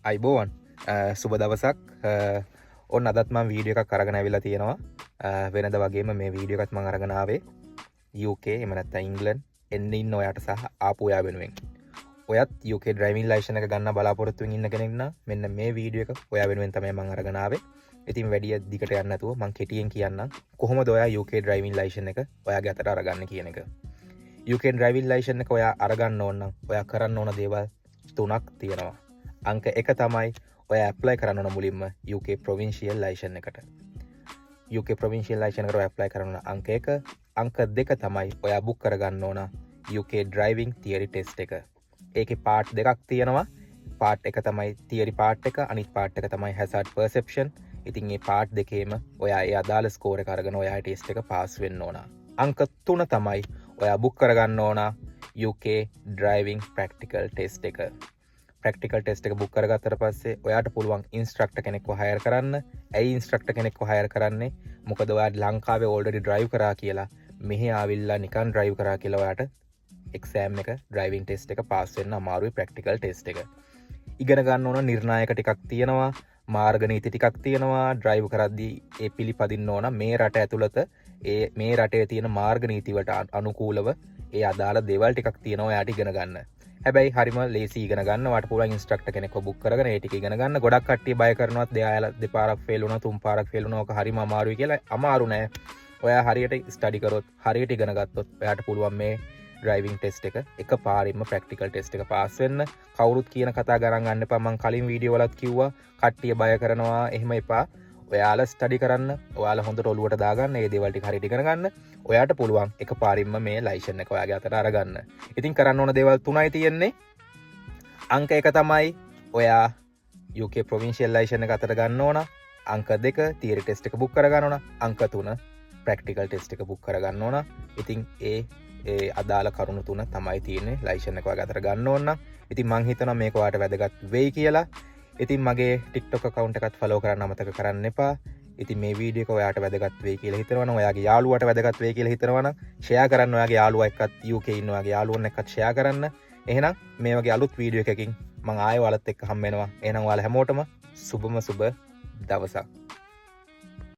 අයිබෝවන් සුබ දවසක් ඔන්න අදත් මම වීඩියෝ එකක් අරගෙන ඇවිල්ලා තියෙනවා වෙනද වගේම මේ වීඩියෝ එකත් මම අරගෙන ආවේ UK එහෙම නැත්නම් ඉංග්ලන්ඩ් එන්න ඉන්න ඔයාට සහ ආපු ඔයා වෙනුවෙන් ඔයත් UK ඩ්‍රයිවිං ලයිසන් එක ගන්න බලාපොරොත්තු වෙමින් ඉන්න කෙනෙක් නම් මෙන්න මේ වීඩියෝ එක ඔයා වෙනුවෙන් තමයි මම අරගෙන ආවේ ඉතින් වැඩි දිගට යන්න නැතුව මම කෙටියෙන් කියන්නම් කොහොමද ඔයා UK ඩ්‍රයිවිං ලයිසන් එක ඔයාගේ අතට අරගන්න කියන එක UK ඩ්‍රයිවිං ලයිසන් එක ඔයා අරගන්න ඕන නම් ඔයා කරන්න ඕන දේවල් තුනක් තියෙනවා අංක එක තමයි ඔය ඇප්ලයි කරන්න ඕන මුලින්ම UK ප්‍රොවින්ෂියල් ලයිසන් එකට UK ප්‍රොවින්ෂියල් ලයිසන් එකට ඔය ඇප්ලයි කරන්න අංක එක අංක දෙක තමයි ඔයා බුක් කරගන්න ඕන UK ඩ්‍රයිවිං තියරි ටෙස්ට් එක ඒකේ පාර්ට් දෙකක් තියෙනවා පාර්ට් එක තමයි තියරි පාර්ට් එක අනිත් පාර්ට් එක තමයි හැසාඩ් පර්සෙප්ෂන් ඉතින් මේ පාර්ට් දෙකේම ඔයා ඒ අදාළ ස්කෝර් එක අරගෙන ඔයා ටෙස්ට් එක පාස් වෙන්න ඕන අංක 3 තමයි ඔයා බුක් කරගන්න ඕන UK ඩ්‍රයිවිං ප්‍රැක්ටිකල් ටෙස්ට් එක ප්‍රක්ටිකල් ටෙස්ට් එක බුක් කරගත්තට පස්සේ ඔයාට පුළුවන් ඉන්ස්ට්‍රක්ටර් කෙනෙක්ව හයර් කරන්න. ඇයි ඉන්ස්ට්‍රක්ටර් කෙනෙක්ව හයර් කරන්නේ? මොකද ඔයා ලංකාවේ ඕල්රෙඩි ඩ්‍රයිව් කරා කියලා මෙහි ආවිල්ලා නිකන් ඩ්‍රයිව් කරා කියලා ඔයාට එක්සෑම් එක ඩ්‍රයිවිං ටෙස්ට් එක පාස් වෙන්න අමාරුයි ප්‍රැක්ටිකල් ටෙස්ට් එක. ඉගෙන ගන්න ඕන නිර්ණායක ටිකක් තියෙනවා, මාර්ග නීති ටිකක් තියෙනවා. ඩ්‍රයිව් කරද්දී ඒ පිළිපදින්න ඕන මේ රට ඇතුළත මේ රටේ තියෙන මාර්ග නීති වලට අනුකූලව ඒ අදාළ දේවල් ටිකක් තියෙනවා ඔයාට ඉගෙන ගන්න. හැබැයි හරිම ලේසි ඉගෙන ගන්න වට පුළුවන් ඉන්ස්ට්‍රක්ටර් කෙනෙක්ව බුක් කරගෙන ඒ ටික ඉගෙන ගන්න. ගොඩක් කට්ටිය බය කරනවත් දෙපාරක් ෆේල් වුණා තුන් පාරක් ෆේල් වුණා ඔක හරිම අමාරුයි කියලා. අමාරු නෑ. ඔයා හරියට ස්ටඩි කරොත් හරියට ඉගෙන ගත්තොත් ඔයාට පුළුවන් මේ ඩ්‍රයිවිං ටෙස්ට් එක එකපාරින්ම ප්‍රැක්ටිකල් ටෙස්ට් එක පාස් වෙන්න. කවුරුත් කියන කතා ගණන් ගන්න එපා. මම කලින් වීඩියෝ වලත් කිව්වා කට්ටිය බය කරනවා එහෙම එපා. ඔයාලා ස්ටඩි කරන්න ඔයාලා හොඳට ඔලුවට දාගන්න මේ දේවල් ටික හරියට ඉගෙන ගන්න. ඔයාට පුළුවන් එකපාරින්ම මේ ලයිසන් එක ඔයාගේ අතට අරගන්න. ඉතින් කරන්න ඕන දේවල් තුනයි තියෙන්නේ. අංක 1 තමයි ඔයා UK ප්‍රොවින්ෂියල් ලයිසන් එක අතට ගන්න ඕන. අංක 2 තියරි ටෙස්ට් එක බුක් කරගන්න ඕන. අංක 3 ප්‍රැක්ටිකල් ටෙස්ට් එක බුක් කරගන්න ඕන. ඉතින් ඒ අදාළ කරුණු තුන තමයි තියෙන්නේ ලයිසන් එක ඔයාගේ අතට ගන්න ඕන නම්. ඉතින් මං හිතනවා මේක ඔයාට වැදගත් වෙයි කියලා. ඉතින් මගේ TikTok account එකත් follow කරන්න අමතක කරන්න එපා. ඉතින් මේ වීඩියෝ එක ඔයාට වැදගත් වෙයි කියලා හිතනවා නම් ඔයාගේ යාළුවාට වැදගත් වෙයි කියලා හිතනවා නම් share කරන්න ඔයාගේ යාළුවා එක්කත් UK ඉන්න ඔයාගේ යාළුවන් එක්කත් share කරන්න. එහෙනම් මේ වගේ අලුත් වීඩියෝ එකකින් මම ආයෙ ඔයාලත් එක්ක හම්බ වෙනවා. එහෙනම් ඔයාලා හැමෝටම සුබම සුබ දවසක්.